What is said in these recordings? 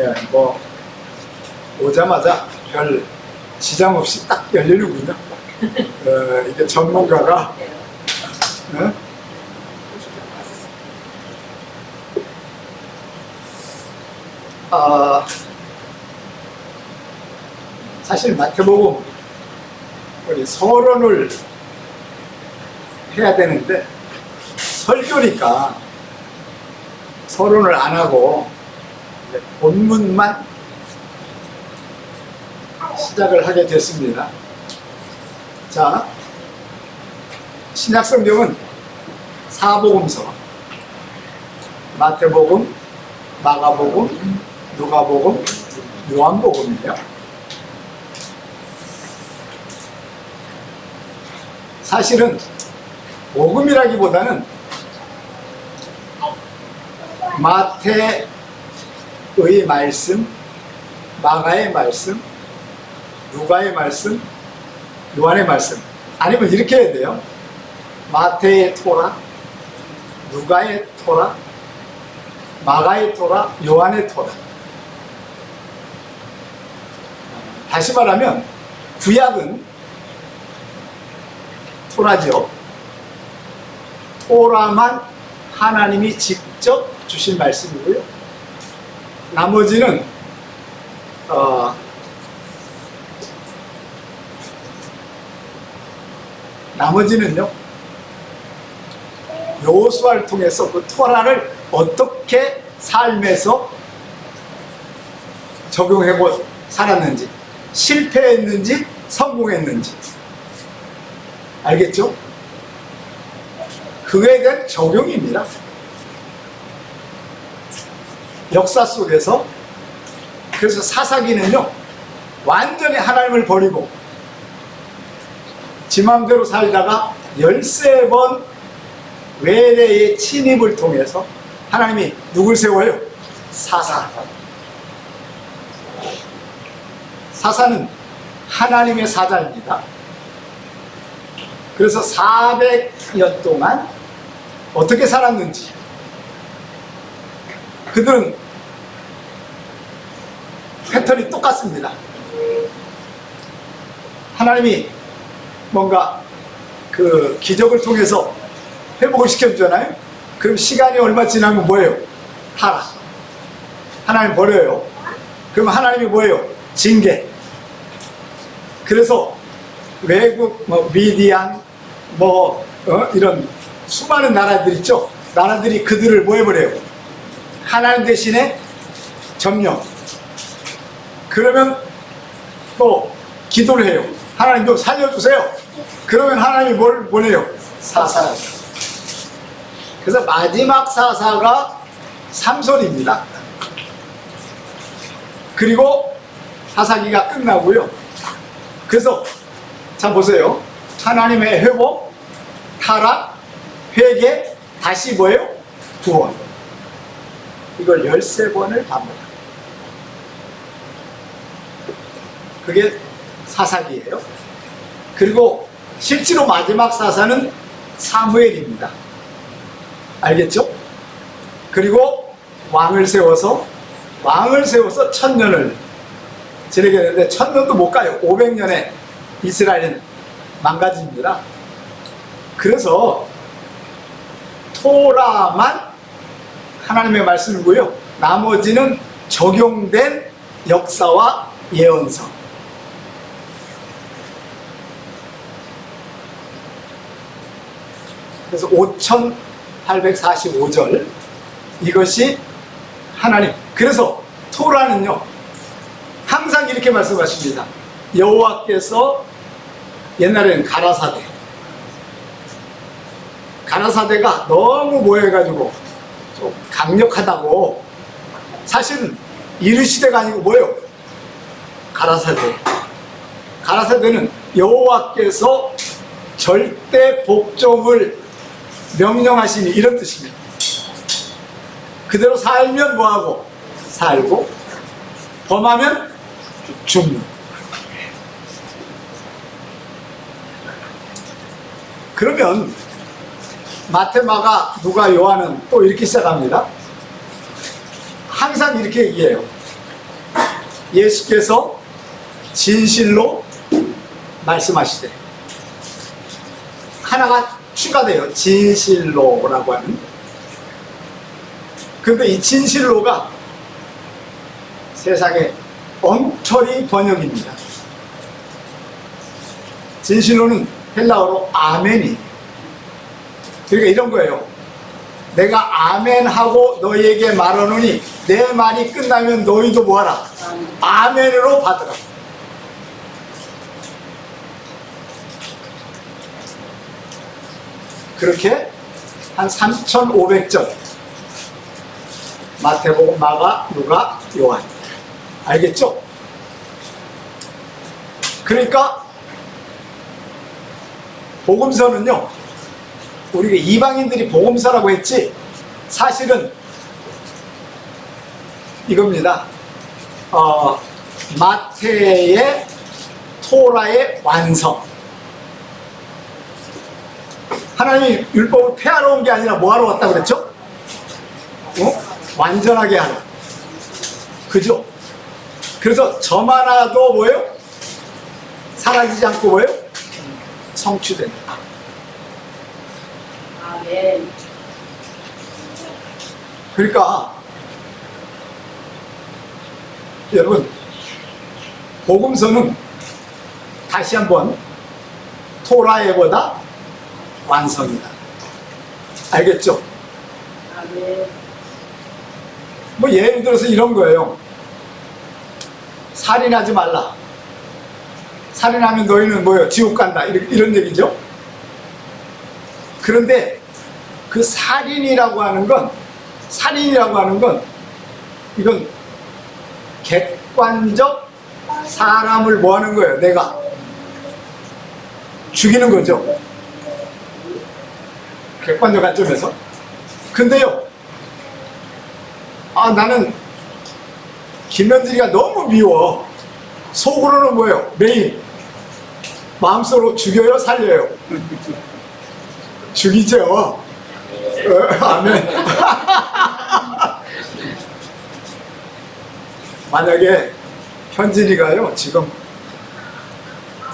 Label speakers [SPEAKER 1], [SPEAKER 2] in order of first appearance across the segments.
[SPEAKER 1] 예, 뭐 오자마자 별 지장 없이 딱 열리는군요. 이게 전문가가 사실 마태복음 우리 서론을 해야 되는데 설교니까 서론을 안 하고 본문만 시작을 하게 됐습니다. 자, 신약성경은 사복음서, 마태복음, 마가복음, 누가복음, 요한복음이에요. 사실은 복음이라기보다는 마태의 말씀, 마가의 말씀, 누가의 말씀, 요한의 말씀, 아니면 이렇게 해야 돼요. 마태의 토라, 누가의 토라, 마가의 토라, 요한의 토라. 다시 말하면 구약은 토라죠. 토라만 하나님이 직접 주신 말씀이고요. 나머지는 나머지는요, 여호수아를 통해서 그 토라를 어떻게 삶에서 적용하고 살았는지, 실패했는지 성공했는지 알겠죠? 그에 대한 적용입니다. 역사 속에서. 그래서 사사기는요, 완전히 하나님을 버리고 지 맘대로 살다가 13번 외래의 침입을 통해서 하나님이 누굴 세워요? 사사. 사사는 하나님의 사자입니다. 그래서 400년 동안 어떻게 살았는지, 그들은 패턴이 똑같습니다. 하나님이 뭔가 그 기적을 통해서 회복을 시켜주잖아요. 그럼 시간이 얼마 지나면 뭐예요? 타락. 하나님 버려요. 그럼 하나님이 뭐예요? 징계. 그래서 외국, 미디안, 이런 수많은 나라들 있죠. 나라들이 그들을 뭐 해버려요? 하나님 대신에 점령. 그러면 또 기도를 해요. 하나님 좀 살려주세요. 그러면 하나님이 뭘 보내요? 사사. 그래서 마지막 사사가 삼손입니다. 그리고 사사기가 끝나고요. 그래서 자 보세요. 하나님의 회복, 타락, 회개, 다시 뭐예요? 구원. 이걸 13번을 반복합니다. 그게 사사기예요. 그리고 실제로 마지막 사사는 사무엘입니다. 알겠죠? 그리고 왕을 세워서 1000년을 지내게 되는데 1000년도 못 가요. 500년에 이스라엘은 망가집니다. 그래서 토라만 하나님의 말씀이고요. 나머지는 적용된 역사와 예언서. 그래서 5845절, 이것이 하나님. 그래서 토라는요, 항상 이렇게 말씀하십니다. 여호와께서 옛날에는 가라사대가 너무 뭐해가지고 좀 강력하다고, 사실은 이르시대가 아니고 뭐예요? 가라사대는 여호와께서 절대 복종을 명령하시니 이런 뜻입니다. 그대로 살면 뭐하고? 살고, 범하면 죽는. 그러면 마태, 마가, 누가, 요한은 또 이렇게 시작합니다. 항상 이렇게 얘기해요. 예수께서 진실로 말씀하시되 하나가 추가돼요. 진실로라고 하는. 근데 이 진실로가 세상에 엉터리 번역입니다. 진실로는 헬라어로 아멘이. 그러니까 이런 거예요. 내가 아멘하고 너희에게 말하노니 내 말이 끝나면 너희도 뭐하라? 아멘으로 받으라. 그렇게 한 3,500점. 마태복음, 마가, 누가, 요한. 알겠죠? 그러니까 복음서는요, 우리가 이방인들이 복음서라고 했지 사실은 이겁니다. 마태의 토라의 완성. 하나님이 율법을 폐하러 온 게 아니라 뭐하러 왔다고 그랬죠? 완전하게 하라. 그죠? 그래서 점 하나도 뭐예요? 사라지지 않고 뭐예요? 성취된다.
[SPEAKER 2] 아멘.
[SPEAKER 1] 그러니까 여러분, 복음서는 다시 한번 토라에보다 완성이다. 알겠죠?
[SPEAKER 2] 아멘.
[SPEAKER 1] 뭐 예를 들어서 이런 거예요. 살인하지 말라. 살인하면 너희는 뭐예요? 지옥 간다. 이런 얘기죠. 그런데 그 살인이라고 하는 건 이건 객관적 사람을 뭐 하는 거예요? 내가 죽이는 거죠. 객관적 관점에서. 근데요, 나는 김현진이가 너무 미워. 속으로는 뭐예요? 매일 마음속으로 죽여요, 살려요? 죽이죠. 아멘. 만약에 현진이가요 지금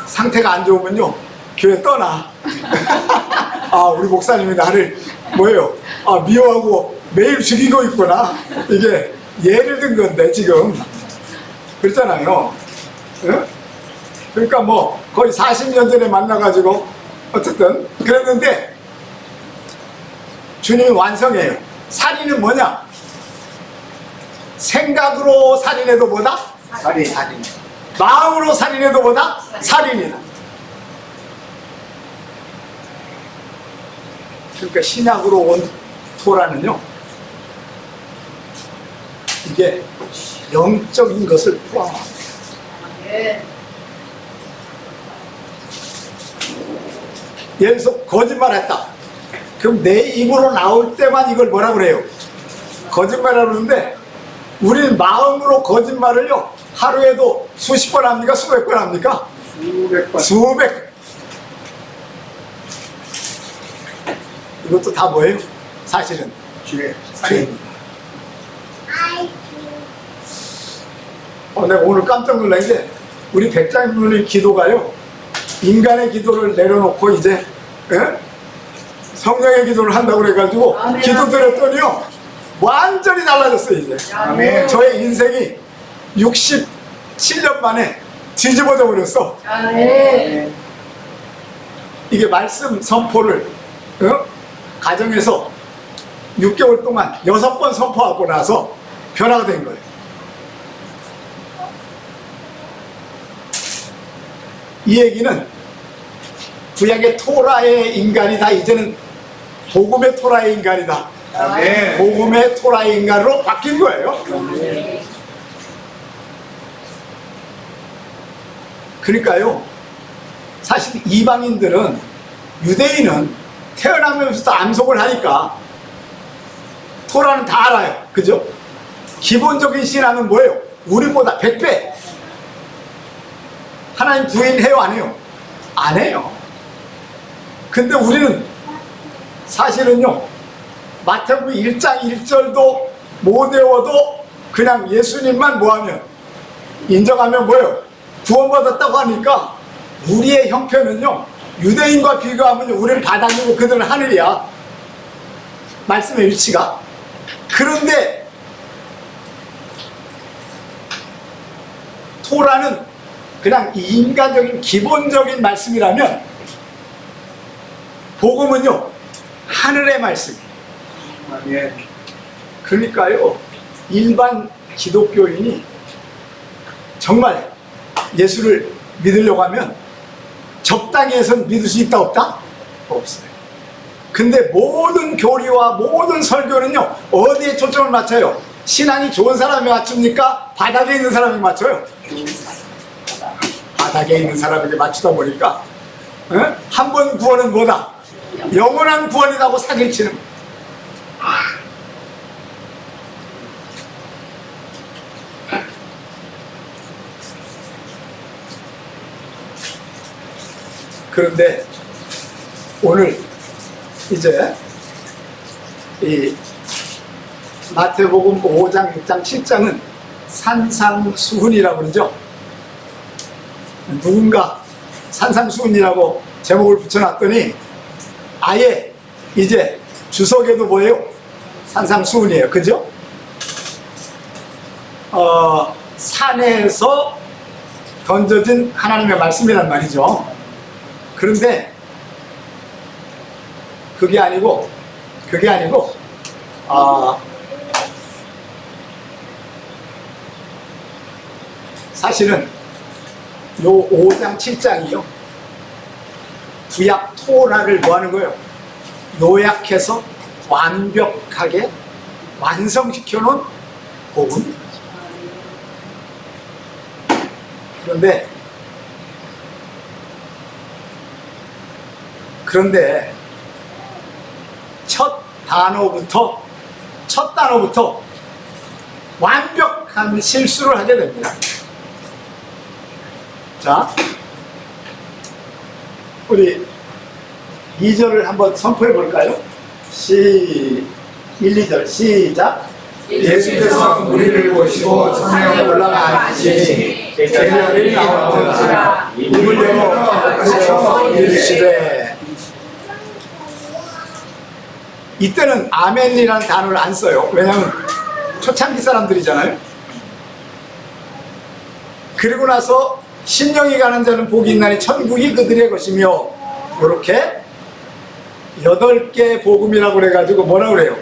[SPEAKER 1] 상태가 안 좋으면요 교회 떠나. 우리 목사님이 나를 뭐예요? 미워하고 매일 죽이고 있구나. 이게 예를 든 건데 지금 그렇잖아요. 응? 그러니까 뭐 거의 40년 전에 만나가지고 어쨌든 그랬는데 주님이 완성해요. 살인은 뭐냐? 생각으로 살인해도 뭐다? 살인. 마음으로 살인해도 뭐다? 살인이다. 그러니까 신약으로 온 토라는요, 이게 영적인 것을 포함합니다. 예를 들어서 거짓말했다. 그럼 내 입으로 나올 때만 이걸 뭐라 그래요? 거짓말하는데 우리는 마음으로 거짓말을요 하루에도 수십 번 합니까? 수백 번 합니까? 수백 번. 이것도 다 뭐예요? 사실은 죄입니다. 내가 오늘 깜짝 놀란 게 우리 백장님의 기도가요, 인간의 기도를 내려놓고 이제 성령의 기도를 한다고 그래가지고 기도 드렸더니요 완전히 달라졌어요. 이제
[SPEAKER 2] 아멘.
[SPEAKER 1] 저의 인생이 67년 만에 뒤집어져 버렸어.
[SPEAKER 2] 아멘.
[SPEAKER 1] 이게 말씀 선포를 가정에서 6개월 동안 6번 선포하고 나서 변화가 된 거예요. 이 얘기는 구약의 토라의 인간이다, 이제는 복음의 토라의 인간이다.
[SPEAKER 2] 아멘.
[SPEAKER 1] 복음의 토라의 인간으로 바뀐 거예요.
[SPEAKER 2] 아멘.
[SPEAKER 1] 그러니까요, 사실 이방인들은, 유대인은 태어나면서부터 암송을 하니까 토라는 다 알아요. 그죠? 기본적인 신앙은 뭐예요? 우리보다 100배 하나님 부인해요, 안 해요? 안 해요. 근데 우리는 사실은요, 마태복음 1장 1절도 못 외워도 그냥 예수님만 뭐하면 인정하면 뭐예요? 구원받았다고 하니까 우리의 형편은요, 유대인과 비교하면 우리는 바닥이고 그들은 하늘이야. 말씀의 위치가. 그런데 토라는 그냥 인간적인 기본적인 말씀이라면 복음은요, 하늘의 말씀이에요.
[SPEAKER 2] 아멘.
[SPEAKER 1] 그러니까요, 일반 기독교인이 정말 예수를 믿으려고 하면 적당히 해서는 믿을 수 있다 없다? 없어요. 근데 모든 교리와 모든 설교는요, 어디에 초점을 맞춰요? 신앙이 좋은 사람이 맞춥니까? 바닥에 있는 사람이 맞춰요? 바닥에 있는 사람에게 맞추다 보니까 한 번 구원은 뭐다? 영원한 구원이라고 사기를 치는 거예요. 그런데 오늘 이제 이 마태복음 5장, 6장, 7장은 산상수훈이라고 그러죠. 누군가 산상수훈이라고 제목을 붙여놨더니 아예 이제 주석에도 뭐예요? 산상수훈이에요. 그죠? 산에서 던져진 하나님의 말씀이란 말이죠. 그런데 그게 아니고 사실은 요 5장 7장이요, 구약 토라를 뭐 하는 거예요? 요약해서 완벽하게 완성시켜 놓은 복음. 그런데 첫 단어부터 완벽한 실수를 하게 됩니다. 자, 우리 2절을 한번 선포해 볼까요? 1, 2절 시작.
[SPEAKER 2] 예수께서 우리를 보시고 성령에 올라가 앉으시니
[SPEAKER 1] 제자들이 나오더라. 입을 열어 이르시되. 이때는 아멘이라는 단어를 안 써요. 왜냐하면 초창기 사람들이잖아요. 그리고 나서 심령이 가는 자는 복이 있나니 천국이 그들의 것이며, 이렇게 8개 복음이라고 그래가지고 뭐라고 그래요?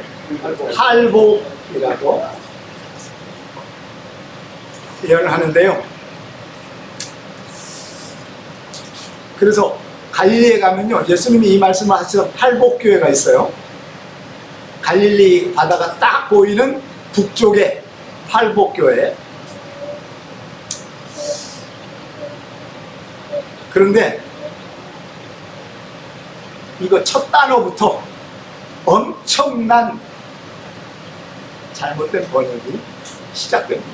[SPEAKER 1] 팔복이라고 예언을 하는데요. 그래서 갈릴리에 가면요, 예수님이 이 말씀을 하시던 팔복교회가 있어요. 갈릴리 바다가 딱 보이는 북쪽에 팔복교회. 그런데 이거 첫 단어부터 엄청난 잘못된 번역이 시작됩니다.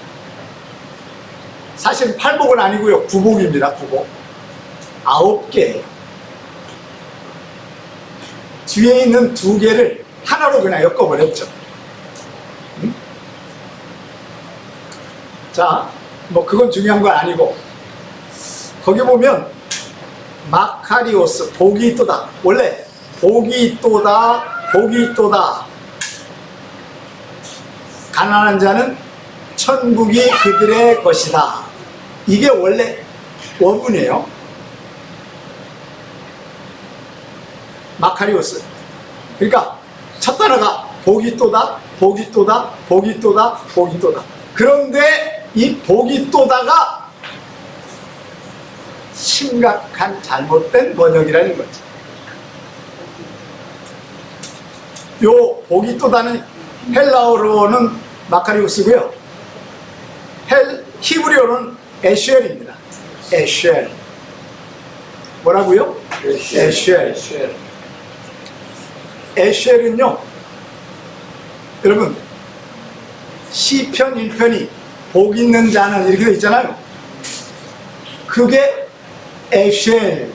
[SPEAKER 1] 사실 팔복은 아니고요, 구복입니다. 구복 9개예요. 뒤에 있는 2개를 하나로 그냥 엮어버렸죠. 자, 뭐 그건 중요한 건 아니고, 거기 보면 마카리오스, 복이 있도다. 원래 복이 있도다, 복이 있도다. 가난한 자는 천국이 그들의 것이다. 이게 원래 원문이에요. 마카리오스. 그러니까 첫 단어가 복이 있도다, 복이 있도다, 복이 있도다, 복이 있도다. 그런데 이 복이 있도다가 심각한 잘못된 번역이라는 거죠. 요 복이 또다는 헬라어로는 마카리오스고요, 히브리어로는 에쉘입니다. 에쉘. 뭐라고요? 에쉘. 에쉘은요, 여러분 시편 1편이 복 있는 자는 이렇게 되어 있잖아요. 그게 에쉘.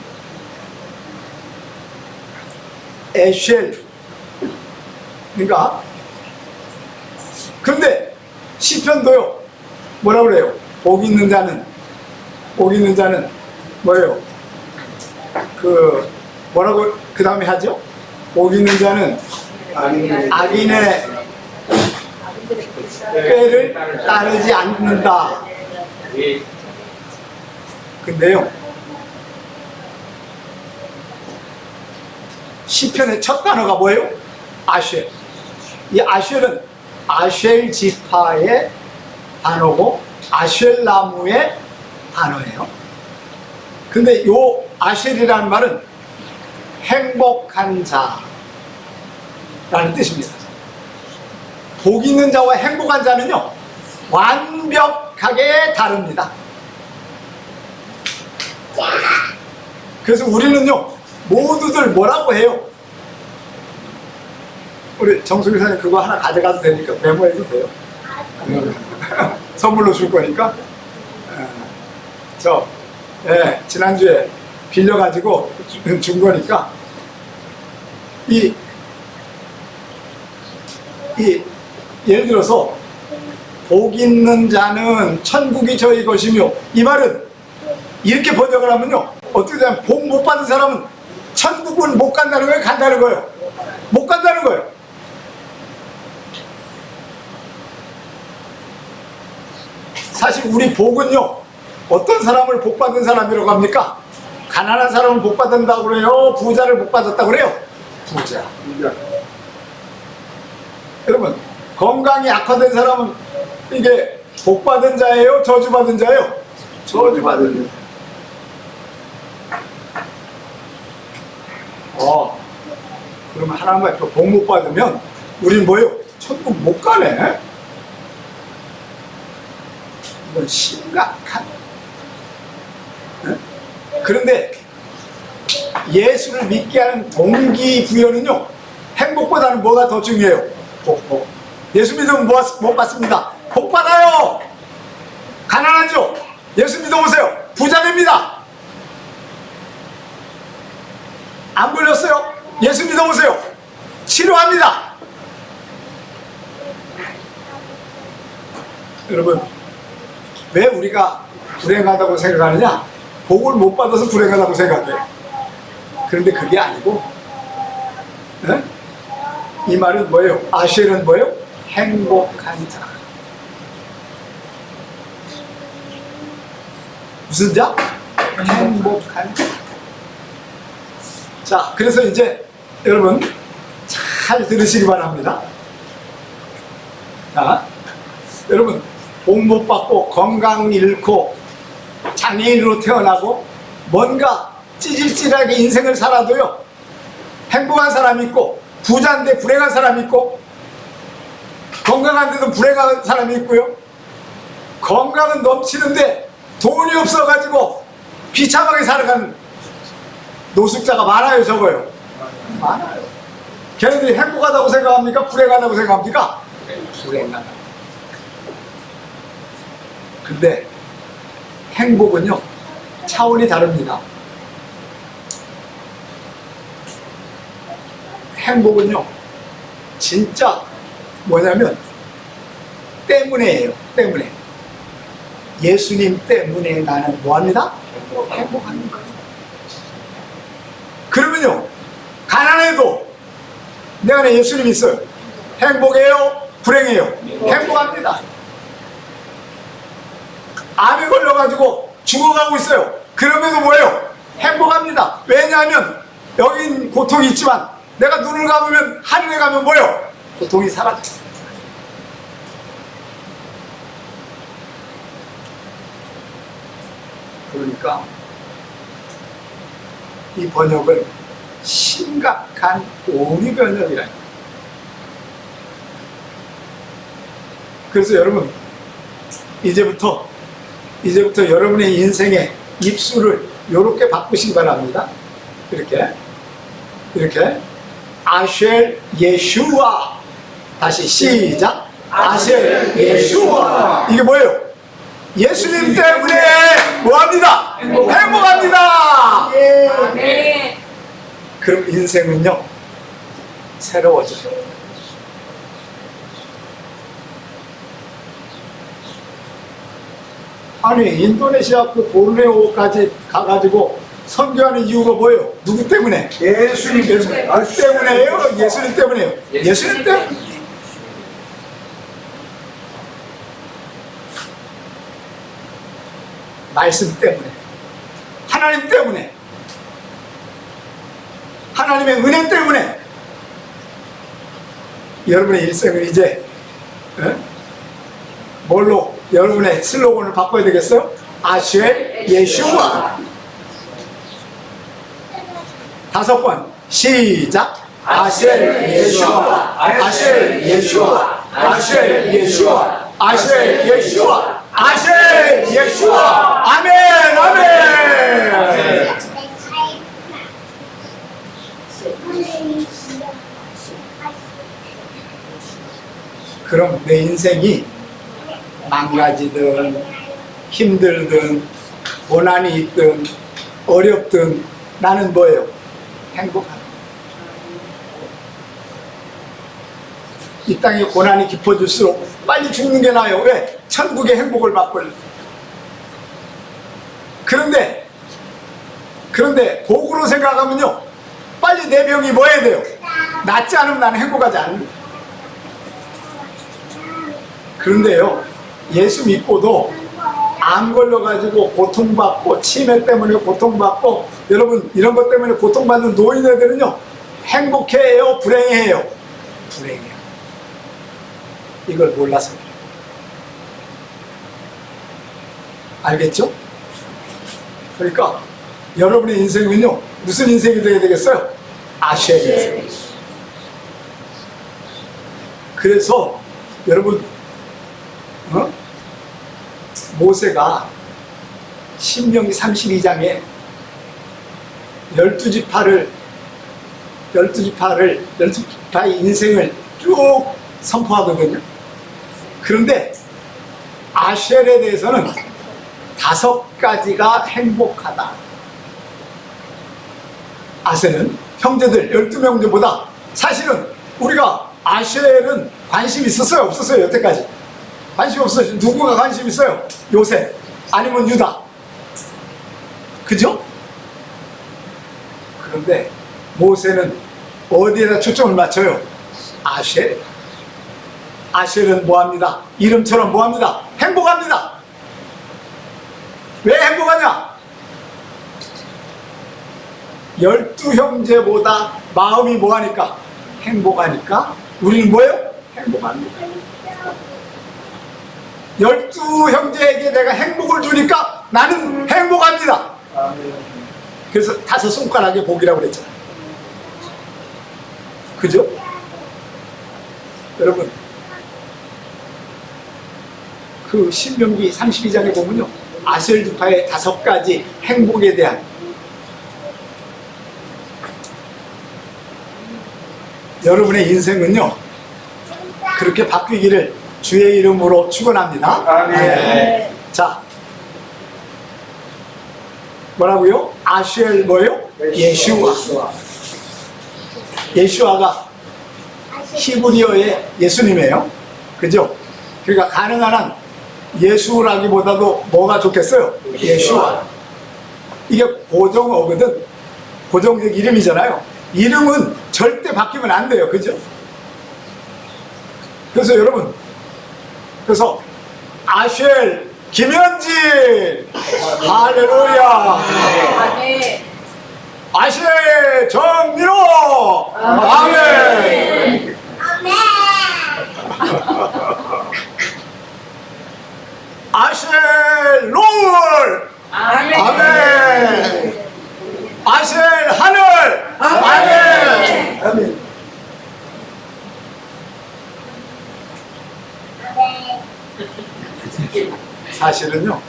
[SPEAKER 1] 그러니까, 그런데 시편도요, 뭐라 그래요? 복 있는 자는 뭐예요? 뭐라고 그 다음에 하죠? 복 있는 자는 악인의 꾀를 따르지 않는다. 근데요, 시편의 첫 단어가 뭐예요? 아쉘. 이 아쉘은 아쉘 지파의 단어고 아쉘 나무의 단어예요. 근데 요 아쉘이라는 말은 행복한 자라는 뜻입니다. 복 있는 자와 행복한 자는요, 완벽하게 다릅니다. 그래서 우리는요, 모두들 뭐라고 해요? 우리 정수 기사님 그거 하나 가져가도 되니까 메모해도 돼요? 선물로 줄 거니까. 지난주에 빌려가지고 준 거니까 예를 들어서 복 있는 자는 천국이 저희 것이며, 이 말은 이렇게 번역을 하면요, 어떻게 되면 복 못 받은 사람은 천국은 못 간다는 거예요? 간다는 거예요? 못 간다는 거예요. 사실 우리 복은요, 어떤 사람을 복 받은 사람이라고 합니까? 가난한 사람을 복 받는다고 그래요? 부자를 복 받았다고 그래요? 부자. 여러분, 건강이 악화된 사람은 이게 복 받은 자예요? 저주 받은 자예요? 저주 받은 자. 그러면 하나님 앞에 복 못 받으면 우리는 뭐예요? 천국 못 가네? 이건 심각한. 그런데 예수를 믿게 하는 동기부여는요, 행복보다는 뭐가 더 중요해요? 복. 예수 믿으면 못 받습니다. 복 받아요. 가난하죠? 예수 믿어보세요. 부자 됩니다. 안 걸렸어요? 예수 믿어보세요. 치료합니다. 여러분, 왜 우리가 불행하다고 생각하느냐? 복을 못 받아서 불행하다고 생각해요. 그런데 그게 아니고, 이 말은 뭐예요? 아쉘은 뭐예요? 행복한 자. 무슨 자? 행복한 자. 자, 그래서 이제 여러분 잘 들으시기 바랍니다. 자, 여러분, 복 못 받고 건강 잃고 장애인으로 태어나고 뭔가 찌질찌질하게 인생을 살아도요, 행복한 사람이 있고, 부자인데 불행한 사람이 있고, 건강한데도 불행한 사람이 있고요, 건강은 넘치는데 돈이 없어가지고 비참하게 살아가는 노숙자가 많아요. 적어요? 많아요. 걔네들이 행복하다고 생각합니까? 불행하다고 생각합니까? 불행하다. 근데 행복은요, 차원이 다릅니다. 행복은요, 진짜 뭐냐면 때문에예요. 때문에. 예수님 때문에 나는 뭐합니다? 행복합니다. 그러면요, 가난해도 내 안에 예수님이 있어요. 행복해요? 불행해요? 행복합니다. 암에 걸려가지고 죽어가고 있어요. 그럼에도 뭐예요? 행복합니다. 왜냐하면 여긴 고통이 있지만 내가 눈을 감으면 하늘에 가면 뭐예요? 고통이 사라져. 그러니까 이 번역은 심각한 오류 번역이라는 거예요. 그래서 여러분, 이제부터 여러분의 인생의 입술을 이렇게 바꾸시기 바랍니다. 이렇게 아쉘 예슈아. 다시 시작. 아쉘 예슈아. 이게 뭐예요? 예수님 때문에 뭐합니다? 행복합니다.
[SPEAKER 3] 네.
[SPEAKER 1] 그럼 인생은요, 새로워져요. 아니 인도네시아 그 보르네오까지 가가지고 선교하는 이유가 뭐예요? 누구 때문에?
[SPEAKER 2] 예수님 때문에.
[SPEAKER 1] 때문에요? 예수님 때문에요? 예수님 때문에? 말씀 때문에, 하나님 때문에, 하나님의 은혜 때문에 여러분의 일생을 이제 뭘로 여러분의 슬로건을 바꿔야 되겠어요? 아쉘 예슈아. 5번 시작. 아쉘 예슈아, 아쉘 예슈아, 아쉘 예슈아, 아쉘 예슈아, 아쉘 예슈아. 아멘, 아멘. 그럼 내 인생이 망가지든 힘들든 고난이 있든 어렵든 나는 뭐예요? 행복하다. 이 땅에 고난이 깊어질수록 빨리 죽는 게 나아요. 왜? 천국의 행복을 맛보려. 그런데 복으로 생각하면요, 빨리 내 병이 뭐 해야 돼요? 낫지 않으면 나는 행복하지 않습니다. 그런데요, 예수 믿고도 암 걸려가지고 고통받고 치매 때문에 고통받고, 여러분 이런 것 때문에 고통받는 노인애들은요 행복해요, 불행해요? 불행해요. 이걸 몰라서 그래요. 알겠죠? 그러니까 여러분의 인생은요 무슨 인생이 되어야 되겠어요? 아쉘 인생. 그래서 여러분 모세가 신명기 32장에 12지파의 인생을 쭉 선포하거든요. 그런데 아쉘에 대해서는 5가지가 행복하다. 아셀은 형제들 12명제보다 사실은 우리가 아쉘은 관심 있었어요? 없었어요? 여태까지 관심 없어요. 누구가 관심 있어요? 요셉 아니면 유다, 그죠? 그런데 모세는 어디에다 초점을 맞춰요? 아쉘. 아쉘은 뭐합니다? 이름처럼 뭐합니다? 행복합니다. 왜 행복하냐? 12형제보다 마음이 뭐하니까? 행복하니까 우리는 뭐예요? 행복합니다. 12형제에게 내가 행복을 주니까 나는 행복합니다. 그래서 5손가락의 복이라고 그랬잖아. 그죠? 여러분 그 신명기 32장에 보면요 아셀 지파의 5가지 행복에 대한 여러분의 인생은요 그렇게 바뀌기를 주의 이름으로 축원합니다.
[SPEAKER 2] 아멘.
[SPEAKER 1] 자, 뭐라고요? 아쉘 뭐예요? 예슈아. 예슈아가 히브리어의 예수님이에요. 그죠? 그러니까 가능한 한 예수라기보다도 뭐가 좋겠어요? 예슈아. 이게 고정어거든. 고정적 이름이잖아요. 이름은 절대 바뀌면 안 돼요. 그죠? 그래서 여러분, 그래서 아쉘 김현진 할렐루야. 아쉘 정민호 아멘. 아쉘 노을 아멘. 아쉘 하늘 아멘. 아멘. 사실은요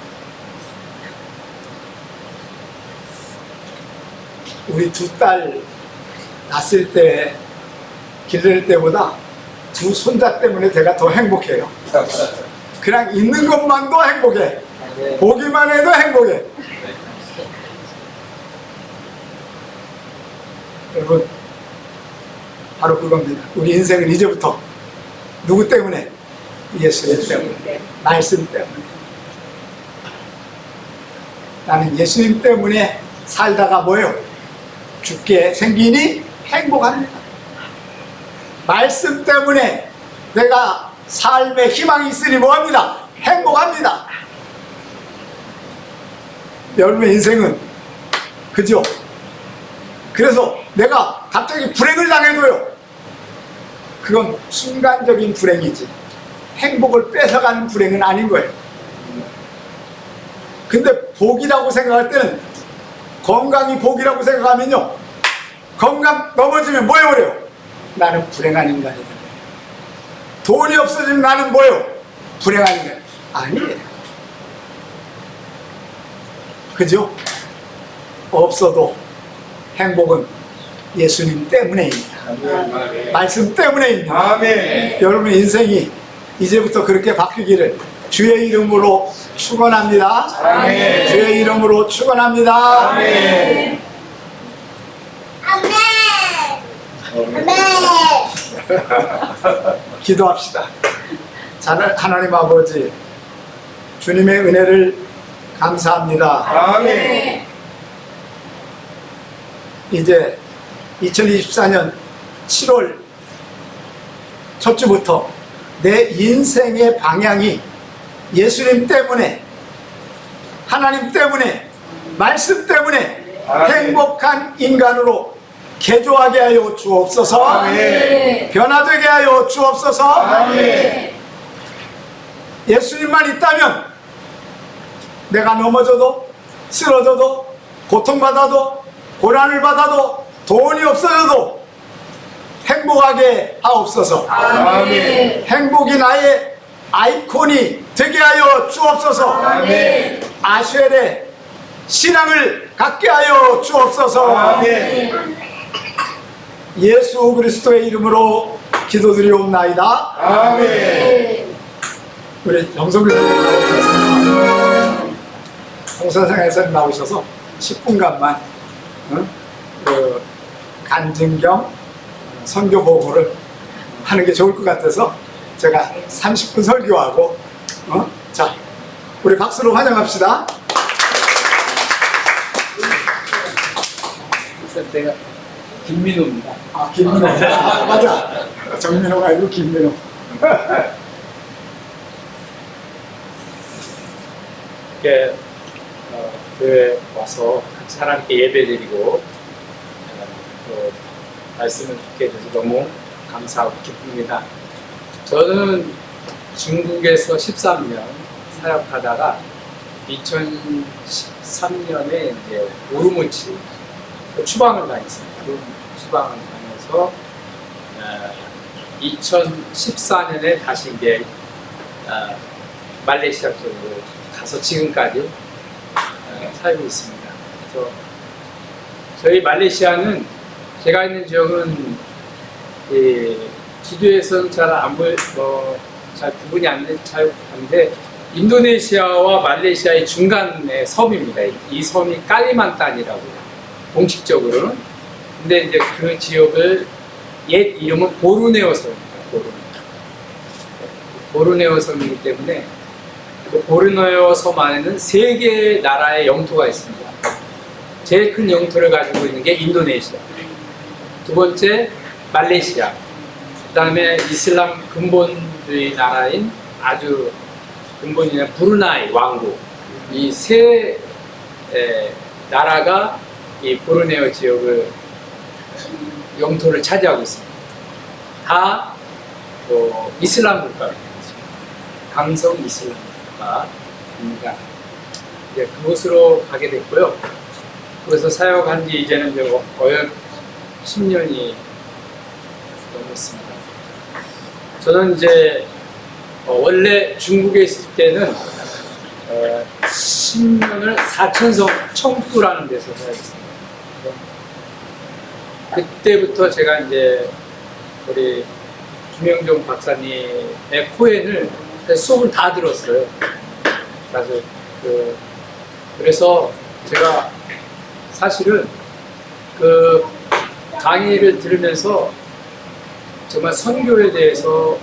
[SPEAKER 1] 우리 2딸 낳았을 때 기를 때보다 2 손자 때문에 제가 더 행복해요. 그냥 있는 것만도 행복해. 보기만 해도 행복해. 여러분 바로 그겁니다. 우리 인생은 이제부터 누구 때문에? 예수님 때문에, 말씀 때문에. 나는 예수님 때문에 살다가 뭐예요? 죽게 생기니 행복합니다. 말씀 때문에 내가 삶의 희망이 있으니 뭐합니다? 행복합니다. 여러분의 인생은 그죠? 그래서 내가 갑자기 불행을 당해도요, 그건 순간적인 불행이지 행복을 뺏어가는 불행은 아닌 거예요. 근데 복이라고 생각할 때는, 건강이 복이라고 생각하면요, 건강 넘어지면 뭐예요? 그래요? 나는 불행한 인간이 된다. 돈이 없어지면 나는 뭐예요? 불행한 인간. 아니에요. 그죠? 없어도 행복은 예수님 때문에입니다. 말씀 때문에입니다.
[SPEAKER 2] 아멘.
[SPEAKER 1] 여러분의 인생이 이제부터 그렇게 바뀌기를 주의 이름으로 축원합니다.
[SPEAKER 2] 아멘.
[SPEAKER 1] 주의 이름으로 축원합니다.
[SPEAKER 2] 아멘.
[SPEAKER 1] 기도합시다. 하나님 아버지, 주님의 은혜를 감사합니다.
[SPEAKER 2] 아멘.
[SPEAKER 1] 이제 2024년 7월 첫 주부터 내 인생의 방향이 예수님 때문에, 하나님 때문에, 말씀 때문에
[SPEAKER 2] 아멘.
[SPEAKER 1] 행복한 인간으로 개조하게 하여 주옵소서.
[SPEAKER 2] 아멘.
[SPEAKER 1] 변화되게 하여 주옵소서.
[SPEAKER 2] 아멘.
[SPEAKER 1] 예수님만 있다면 내가 넘어져도, 쓰러져도, 고통받아도, 고난을 받아도, 돈이 없어져도 행복하게 하옵소서.
[SPEAKER 2] 아멘.
[SPEAKER 1] 행복이 나의 아이콘이 되게 하여 주옵소서.
[SPEAKER 2] 아멘.
[SPEAKER 1] 아쉘의 신앙을 갖게 하여 주옵소서.
[SPEAKER 2] 아멘.
[SPEAKER 1] 예수 그리스도의 이름으로 기도드리옵나이다.
[SPEAKER 2] 아멘.
[SPEAKER 1] 우리 정성규 선생님 나오셔서, 홍선생에서 나오셔서 10분간만 그 간증경 선교 보고를 하는 게 좋을 것 같아서 제가 30분 설교하고, 자, 우리 박수로 환영합시다.
[SPEAKER 3] 내가 김민호입니다.
[SPEAKER 1] 아, 김민호. 아, 맞아. 정민호가 아니고 김민호.
[SPEAKER 3] 이렇게 교회 와서 같이 하나님께 예배드리고 또 말씀을 듣게 돼서 너무 감사하고 기쁩니다. 저는 중국에서 13년 사역하다가 2013년에 이제 오르무치 추방을 다녔습니다. 추방을 다녀서 2014년에 다시 이제 말레이시아 쪽으로 가서 지금까지 살고 있습니다. 그래서 저희 말레이시아는, 제가 있는 지역은 지도에서는 잘 안 보여, 잘 구분이 안 되는데 인도네시아와 말레이시아의 중간의 섬입니다. 이 섬이 깔리만탄이라고요, 공식적으로는. 근데 이제 그 지역을 옛 이름은 보르네오 섬입니다. 보르네오 섬이기 때문에 그 보르네오 섬 안에는 3개의 나라의 영토가 있습니다. 제일 큰 영토를 가지고 있는 게 인도네시아, 두 번째 말레이시아, 그 다음에 이슬람 근본주의 나라인, 아주 근본이나 브루나이 왕국, 이 세 나라가 이 보르네오 지역을 영토를 차지하고 있습니다. 다 이슬람 국가입니다. 강성 이슬람 국가입니다. 이제 그곳으로 가게 됐고요. 그래서 사역한 지 이제는 거의 10년이 넘었습니다. 저는 이제 원래 중국에 있을 때는 10년을 사천성 청두라는 데서 살았습니다. 그때부터 제가 이제 우리 김영종 박사님의 코엔을 수업을 다 들었어요. 그래서 제가 사실은 그 강의를 들으면서 정말 선교에 대해서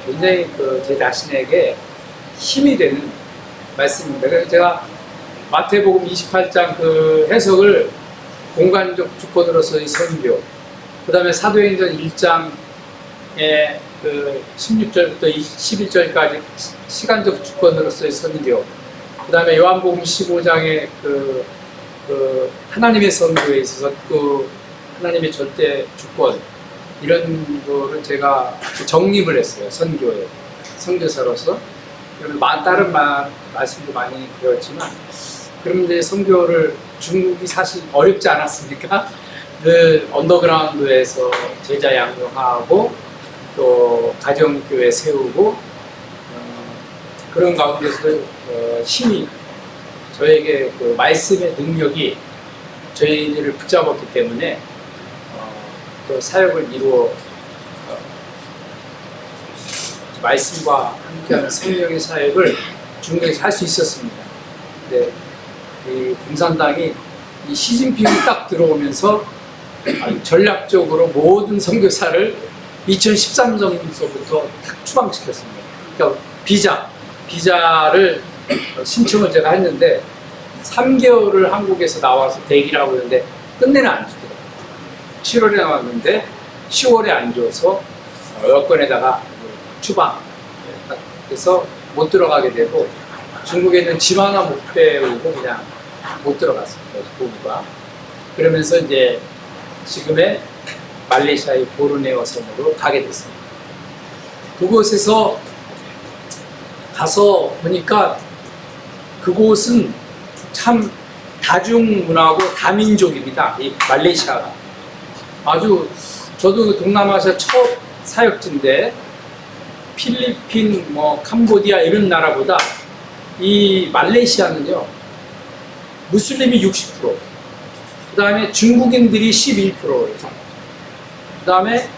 [SPEAKER 3] 굉장히 제 자신에게 힘이 되는 말씀입니다. 그래서 제가 마태복음 28장 그 해석을 공간적 주권으로서의 선교, 그 다음에 사도행전 1장의 그 16절부터 11절까지 시간적 주권으로서의 선교, 그 다음에 요한복음 15장의 그 하나님의 선교에 있어서 그 하나님의 절대 주권, 이런 거를 제가 정립을 했어요. 선교에, 선교사로서. 그러면 다른 말씀도 많이 배웠지만, 그럼 이제 선교를, 중국이 사실 어렵지 않았습니까? 늘 언더그라운드에서 제자 양육하고 또 가정교회 세우고, 그런 가운데서 힘이, 저에게 그 말씀의 능력이 저희들을 붙잡았기 때문에 그 사역을 이루어 말씀과 함께하는 생명의 사역을 중국에서 할 수 있었습니다. 근데 이 공산당이 이 시진핑이 딱 들어오면서 전략적으로 모든 선교사를 2013년서부터 딱 추방시켰습니다. 그러니까 비자를 신청을 제가 했는데 3개월을 한국에서 나와서 대기를 하고 있는데 끝내는 안 주더라고요. 7월에 나왔는데 10월에 안 줘서 여권에다가 추방, 그래서 못 들어가게 되고, 중국에는 집 하나 못 배우고 그냥 못 들어갔습니다. 부부가. 그러면서 이제 지금의 말레이시아의 보르네오 섬으로 가게 됐습니다. 그곳에서 가서 보니까 그곳은 참 다중문화고 다민족입니다. 이 말레이시아가. 아주, 저도 동남아시아 첫 사역지인데, 필리핀, 캄보디아 이런 나라보다 이 말레이시아는요, 무슬림이 60%, 그 다음에 중국인들이 11%, 그 다음에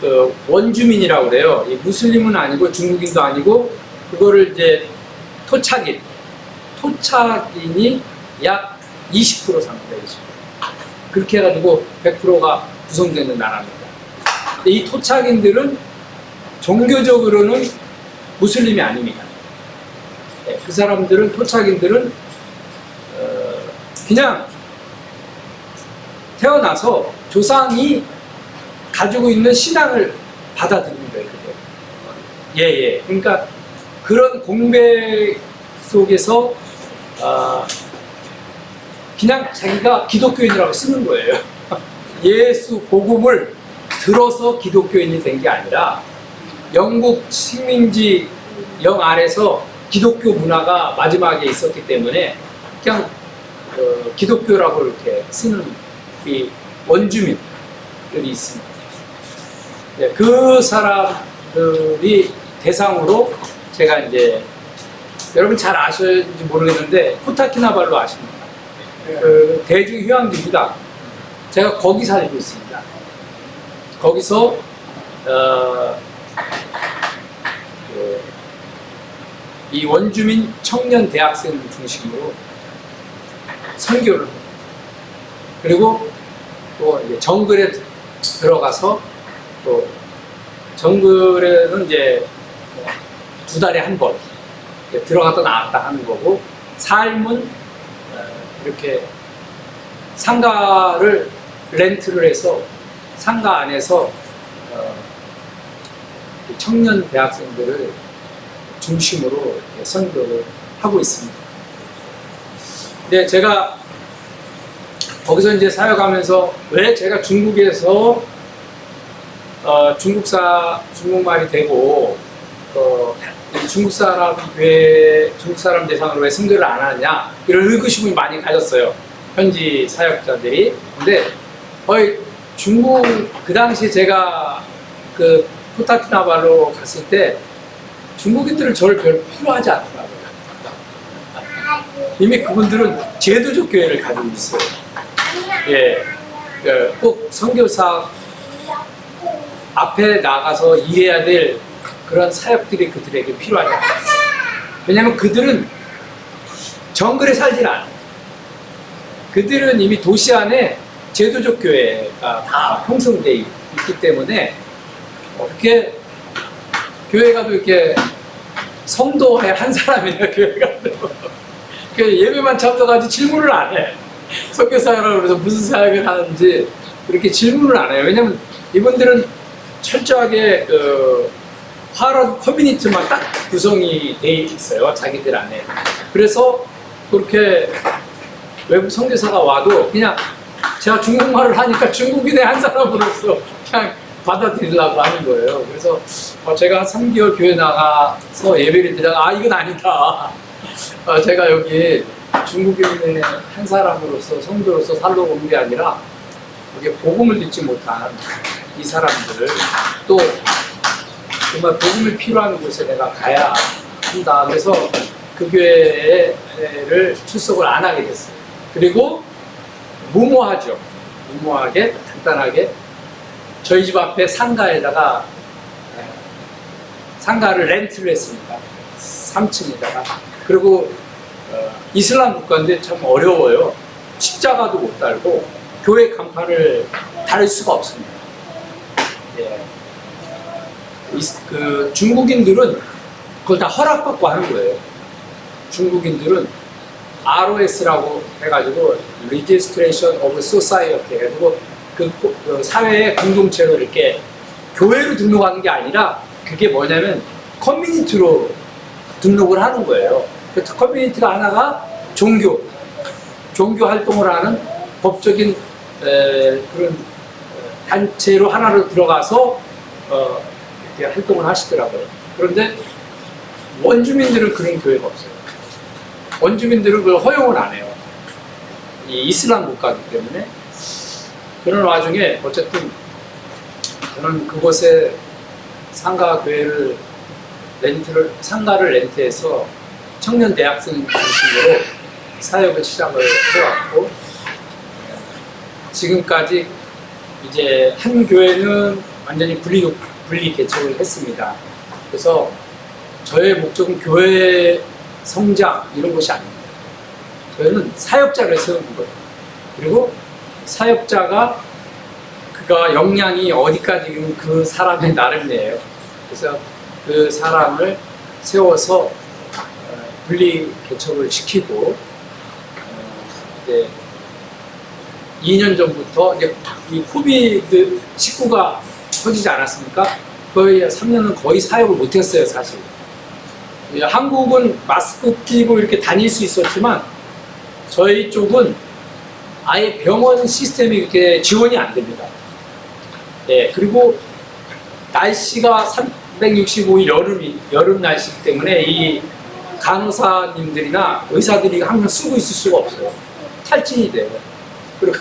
[SPEAKER 3] 그 원주민이라고 그래요. 이 무슬림은 아니고 중국인도 아니고, 그거를 이제 토착인이 약 20% 상대다. 20%. 그렇게 해가지고 100%가 구성되는 나라입니다. 근데 이 토착인들은 종교적으로는 무슬림이 아닙니다. 네, 그 사람들은, 토착인들은 그냥 태어나서 조상이 가지고 있는 신앙을 받아들이는 거예요. 예. 그러니까 그런 공백 속에서 그냥 자기가 기독교인이라고 쓰는 거예요. 예수 복음을 들어서 기독교인이 된 게 아니라 영국 식민지 영 안에서 기독교 문화가 마지막에 있었기 때문에 그냥 기독교라고 이렇게 쓰는 이 원주민들이 있습니다. 네, 그 사람들이 대상으로 제가 이제, 여러분 잘 아실지 모르겠는데 코타키나발루 아십니까? 그 대중 휴양지입니다. 제가 거기 살고 있습니다. 거기서 이 원주민 청년 대학생 중심으로 선교를 합니다. 그리고 또 이제 정글에 들어가서, 또 정글에는 이제 2달에 한 번 들어갔다 나왔다 하는 거고, 삶은 이렇게 상가를 렌트를 해서 상가 안에서 청년 대학생들을 중심으로 선교를 하고 있습니다. 근데 제가 거기서 이제 사역하면서, 왜 제가 중국에서 중국말이 되고 중국 사람 대상으로 왜 선교를 안 하느냐, 이런 의구심을 많이 가졌어요, 현지 사역자들이. 근데 중국, 그 당시에 제가 그 코타키나발루 갔을 때 중국인들은 저를 별로 필요하지 않더라고요. 이미 그분들은 제도적 교회를 가지고 있어요. 예, 꼭 선교사 앞에 나가서 일해야 될 그런 사역들이 그들에게 필요하지 않아요. 왜냐하면 그들은 정글에 살질 않아요. 그들은 이미 도시 안에 제도적 교회가 다 형성되어 있기 때문에, 이렇게 교회 가도 이렇게 성도의 한 사람이나 교회 가도 그 예배만 참석하지 질문을 안 해. 선교사라고 그래서 무슨 사역을 하는지 그렇게 질문을 안 해요. 왜냐면 이분들은 철저하게 하라 커뮤니티만 딱 구성이 돼 있어요. 자기들 안에. 그래서 그렇게 외국 선교사가 와도 그냥 제가 중국말을 하니까 중국인의 한 사람으로서 그냥 받아들이려고 하는 거예요. 그래서 제가 한 3개월 교회 나가서 예배를 드리다가 이건 아니다. 제가 여기 중국인의 한 사람으로서 성도로서 살러 온 게 아니라 여기 복음을 듣지 못한 이 사람들을 또 정말 복음이 필요한 곳에 내가 가야 한다. 그래서 그 교회를 출석을 안 하게 됐어요. 그리고 무모하죠. 무모하게 간단하게 저희 집 앞에 상가에다가 상가를 렌트를 했습니다. 3층에다가. 그리고 이슬람 국가인데 참 어려워요. 십자가도 못 달고 교회 간판을 달 수가 없습니다. 예. 중국인들은 그걸 다 허락받고 하는 거예요. 중국인들은 ROS라고 해가지고 Registration of Society 해가지고 그 사회의 공동체로 이렇게 교회로 등록하는 게 아니라 그게 뭐냐면 커뮤니티로 등록을 하는 거예요. 그 커뮤니티가 하나가 종교 활동을 하는 법적인 그런 단체로 하나로 들어가서 이렇게 활동을 하시더라고요. 그런데 원주민들은 그런 교회가 없어요. 원주민들은 그걸 허용을 안 해요. 이 이슬람 국가이기 때문에. 그런 와중에 어쨌든 저는 그곳에 상가를 렌트해서 청년 대학생 중심으로 사역을 시작을 해왔고, 지금까지 이제 한 교회는 완전히 분리 개척을 했습니다. 그래서 저의 목적은 교회 성장 이런 것이 아닙니다. 저희는 사역자를 세우는 거예요. 그리고 사역자가 그가 역량이 어디까지 그 사람의 나름이에요. 그래서 그 사람을 세워서 분리 개척을 시키고 이제 2년 전부터 이제 이 코비드 19가 터지지 않았습니까? 거의 3년은 거의 사역을 못했어요, 사실. 한국은 마스크 끼고 이렇게 다닐 수 있었지만 저희 쪽은 아예 병원 시스템이 이렇게 지원이 안 됩니다. 예, 그리고 날씨가 365일 여름 날씨이기 때문에 이 간호사님들이나 의사들이 항상 쓰고 있을 수가 없어요. 탈진이 돼요. 그리고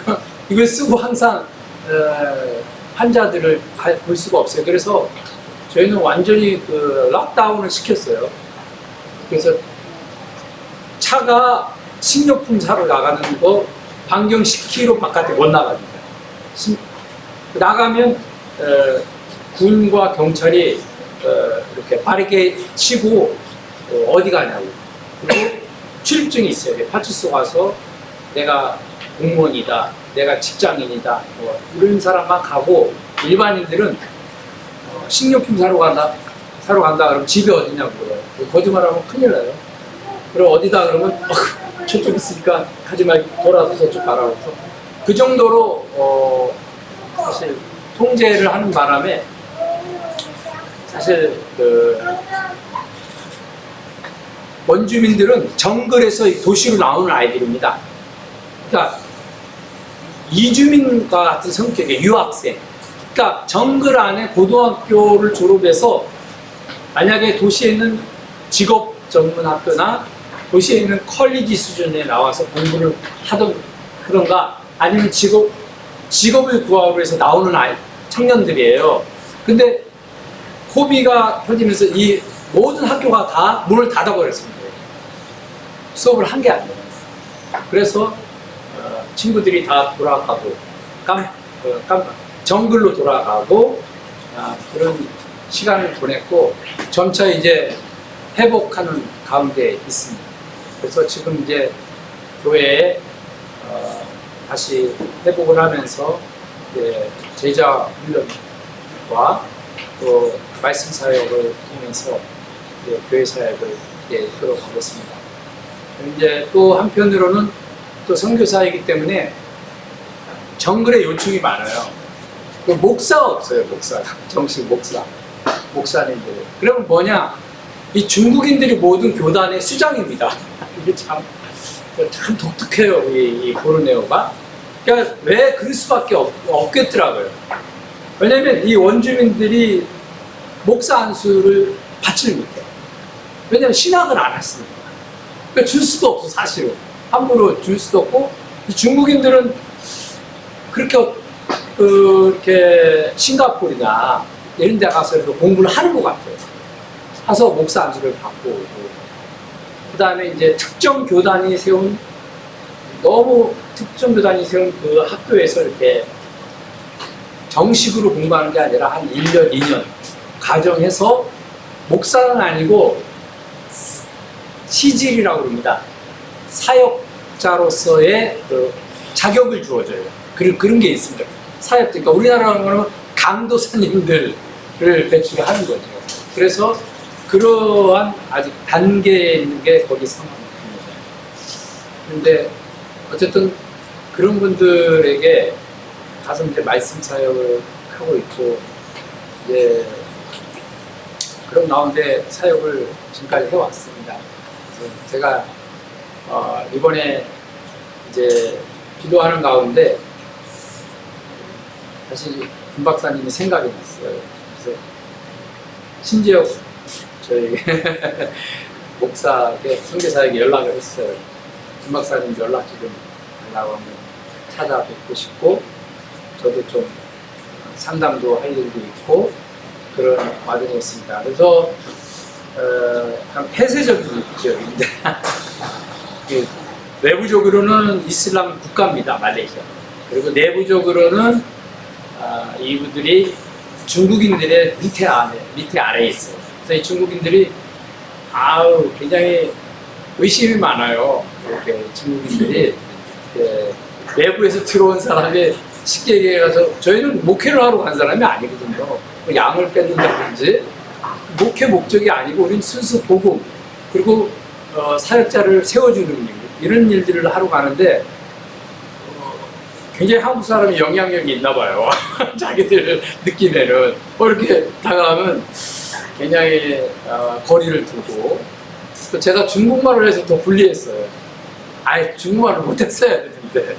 [SPEAKER 3] 이걸 쓰고 항상 환자들을 볼 수가 없어요. 그래서 저희는 완전히 그 락다운을 시켰어요. 그래서 차가 식료품 사러 나가는 거 반경 10km 바깥에 못 나갑니다. 나가면 군과 경찰이 이렇게 빠르게 치고 어디 가냐고. 그리고 출입증이 있어요. 파출소 가서 내가 공무원이다, 내가 직장인이다, 뭐 이런 사람만 가고, 일반인들은 식료품 사러 간다 그러면 집이 어디냐고 물어요. 거짓말하면 큰일 나요. 그럼 어디다 그러면 저쪽 있으니까 가지 말고 돌아서 저쪽 가라. 그래서 그 정도로 사실 통제를 하는 바람에 사실 원주민들은 정글에서 도시로 나오는 아이들입니다. 그러니까 이주민과 같은 성격의 유학생. 그러니까 정글 안에 고등학교를 졸업해서 만약에 도시에 있는 직업 전문 학교나 도시에 있는 컬리지 수준에 나와서 공부를 하던가 아니면 직업을 구하기 위해서 나오는 청년들이에요. 근데 코비가 터지면서 이 모든 학교가 다 문을 닫아버렸습니다. 수업을 한 게 아니에요. 그래서 친구들이 다 돌아가고 정글로 돌아가고 그런 시간을 보냈고, 점차 이제 회복하는 가운데 있습니다. 그래서 지금 이제 교회에 다시 회복을 하면서 제자 훈련과 또 말씀 사역을 하면서 교회 사역을 이끌어가고 있습니다. 이제 또 한편으로는 또 선교사이기 때문에 정글에 요청이 많아요. 그 목사가 없어요, 목사가. 정식 목사님들. 그러면 뭐냐? 이 중국인들이 모든 교단의 수장입니다. 이게 참 독특해요, 이 보르네오가. 그러니까 왜 그럴 수밖에 없겠더라고요. 왜냐면 이 원주민들이 목사 안수를 받지를 못해요. 왜냐면 신학을 안 했으니까. 그러니까 줄 수도 없어, 사실은. 함부로 줄 수도 없고, 이 중국인들은 그렇게 이렇게 싱가포르나 이런 데 가서 공부를 하는 것 같아요. 가서 목사 안수를 받고 오고. 그 다음에 이제 특정 교단이 세운 그 학교에서 이렇게 정식으로 공부하는 게 아니라 한 1년, 2년 과정해서 목사는 아니고 시질이라고 합니다. 사역자로서의 그 자격을 주어져요. 그런 게 있습니다. 사역자, 그러니까 우리나라는 강도사님들을 배출하는 거죠. 그래서 그러한 아직 단계에 있는 게 거기 상황입니다. 그런데 어쨌든 그런 분들에게 가서 이제 말씀 사역을 하고 있고, 이제 그런 가운데 사역을 지금까지 해왔습니다. 그래서 제가 이번에 이제 기도하는 가운데 사실 김 박사님이 생각이 났어요. 그래서 심지어 저희 목사에게 선교사에게 연락을 했어요. 김 박사님 연락 좀 달라고 하면 찾아뵙고 싶고, 저도 좀 상담도 할 일도 있고 그런 과정이었습니다. 그래서 약간 폐쇄적인 지역인데 외부적으로는 이슬람 국가입니다, 말레이시아. 그리고 내부적으로는 이분들이 중국인들의 밑에 아래에 있어요. 그래서 이 중국인들이 굉장히 의심이 많아요. 이렇게 중국인들이 외부에서 들어온 사람이 쉽게 얘기해서, 저희는 목회를 하러 간 사람이 아니거든요. 양을 뺏는다든지 목회 목적이 아니고 우리는 순수 복음, 그리고 사역자를 세워주는 일, 이런 일들을 하러 가는데 굉장히 한국 사람이 영향력이 있나 봐요. 자기들 느낌에는 이렇게 다가가면 굉장히 거리를 두고, 또 제가 중국말을 해서 더 불리했어요. 아예 중국말을 못했어야 되는데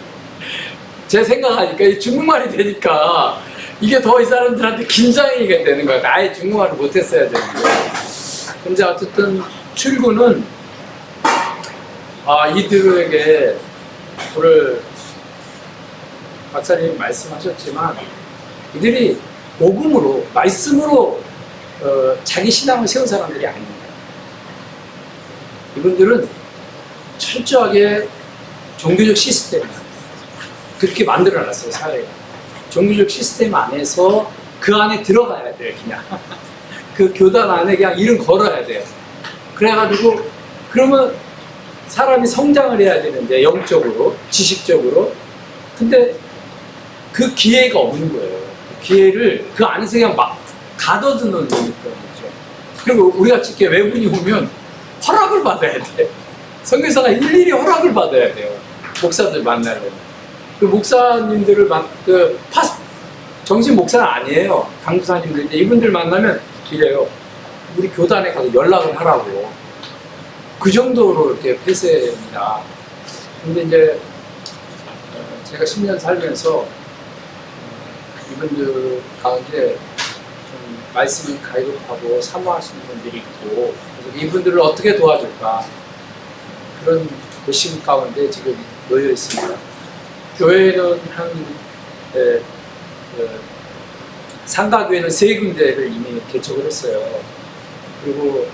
[SPEAKER 3] 제 생각하니까 이 중국말이 되니까 이게 더 이 사람들한테 긴장이 되는 거예요. 아예 중국말을 못했어야 되는데. 근데 어쨌든 출구는 이들에게 오늘 박사님이 말씀하셨지만 이들이 복음으로, 말씀으로 자기 신앙을 세운 사람들이 아닙니다. 이분들은 철저하게 종교적 시스템, 그렇게 만들어놨어요, 사회가. 종교적 시스템 안에서 그 안에 들어가야 돼요, 그냥. 그 교단 안에 그냥 이름 걸어야 돼요. 그래가지고, 그러면 사람이 성장을 해야 되는데, 영적으로, 지식적으로. 근데 그 기회가 없는 거예요. 그 기회를 그 안에서 그냥 막 가둬두는 거죠. 그리고 우리 같이 이렇게 외국인이 오면 허락을 받아야 돼. 선교사가 일일이 허락을 받아야 돼요. 목사들 만나려면. 그 목사님들을 정식 목사는 아니에요. 강부사님들인데 이분들 만나면 이래요. 우리 교단에 가서 연락을 하라고. 그 정도로 이렇게 폐쇄입니다. 근데 이제 제가 10년 살면서 이분들 가운데 좀 말씀을 가이독하고 사모하시는 분들이 있고, 그래서 이분들을 어떻게 도와줄까, 그런 고심 가운데 지금 놓여 있습니다. 교회는 상가교회는 3군데를 이미 개척을 했어요. 그리고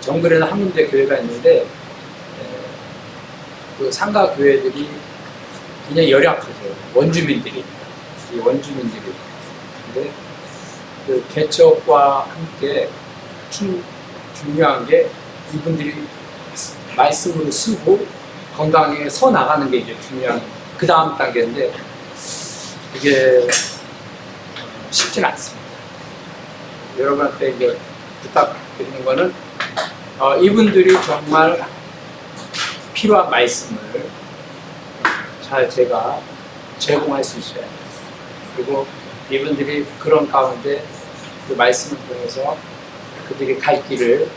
[SPEAKER 3] 정글에는 한 군데 교회가 있는데 그 상가교회들이 굉장히 열악하죠. 원주민들이. 이 원주민들이. 근데 그 개척과 함께 중요한 게 이분들이 말씀으로 쓰고 건강에 서 나가는 게 이제 중요한 그 다음 단계인데, 이게 쉽진 않습니다. 여러분한테 이제 부탁드리는 거는 이분들이 정말 필요한 말씀을 잘 제가 제공할 수 있어야 돼요. 그리고 이분들이 그런 가운데 그 말씀을 통해서 그들이 갈 길을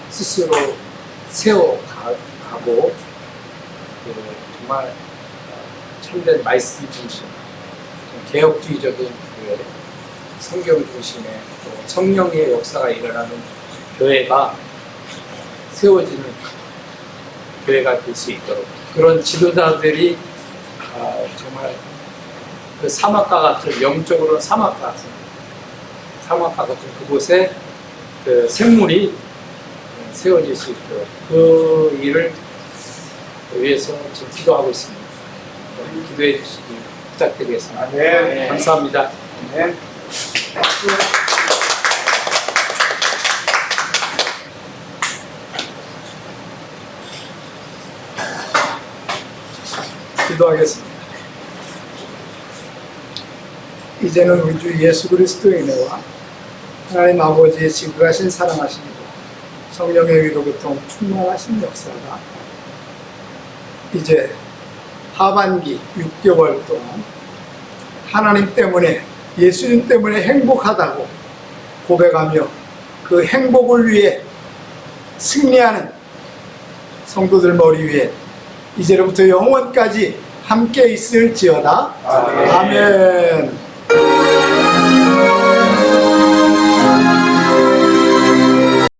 [SPEAKER 3] 스스로 세워가고 정말 참된 말씀 중심, 개혁주의적인 교회, 성경 중심의 또 성령의 역사가 일어나는 교회가 세워지는 교회가 될 수 있도록 그런 지도자들이 정말 그 사막과 같은 영적으로는 사막과 같은 그곳에 그 생물이 세워질 수 있도록 그 일을 위해서 지금 기도하고 있습니다. 기도해 주시기 부탁드리겠습니다.
[SPEAKER 1] 네.
[SPEAKER 3] 감사합니다.
[SPEAKER 1] 네. 기도하겠습니다. 이제는 우리 주 예수 그리스도의 은혜와 하나님 아버지의 지극하신 사랑하심과 성령의 위로 교통 충만하신 역사가 이제 하반기 6개월 동안 하나님 때문에 예수님 때문에 행복하다고 고백하며 그 행복을 위해 승리하는 성도들 머리 위에 이제로부터 영원까지 함께 있을지어다. 아멘.